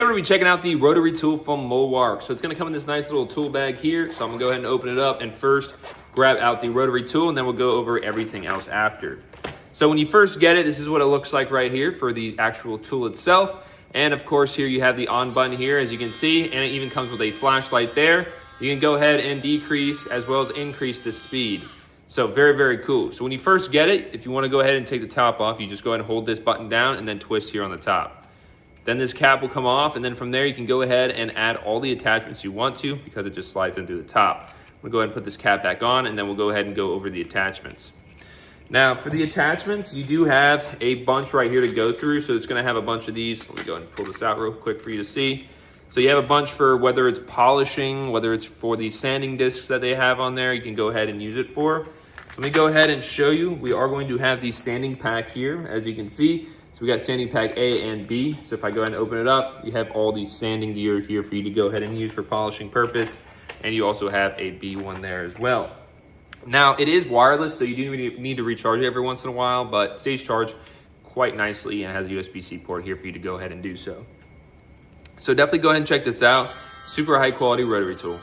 We're going to be checking out the rotary tool from MulWark. So it's going to come in this nice little tool bag here. So I'm going to go ahead and open it up and first grab out the rotary tool, and then we'll go over everything else after. So when you first get it, this is what it looks like right here for the actual tool itself. And of course here you have the on button here, as you can see, and it even comes with a flashlight there. You can go ahead and decrease as well as increase the speed. So very, very cool. So when you first get it, if you want to go ahead and take the top off, you just go ahead and hold this button down and then twist here on the top. Then this cap will come off, and then from there you can go ahead and add all the attachments you want to, because it just slides in through the top. We'll go ahead and put this cap back on, and then we'll go ahead and go over the attachments. Now for the attachments, you do have a bunch right here to go through. So it's going to have a bunch of these. Let me go ahead and pull this out real quick for you to see. So you have a bunch for whether it's polishing, whether it's for the sanding discs that they have on there, you can go ahead and use it for. So let me go ahead and show you. We are going to have the sanding pack here, as you can see. So we got sanding pack A and B. So if I go ahead and open it up, you have all the sanding gear here for you to go ahead and use for polishing purpose. And you also have a B one there as well. Now it is wireless, so you do need to recharge it every once in a while, but it stays charged quite nicely and has a USB-C port here for you to go ahead and do so. So definitely go ahead and check this out. Super high quality rotary tool.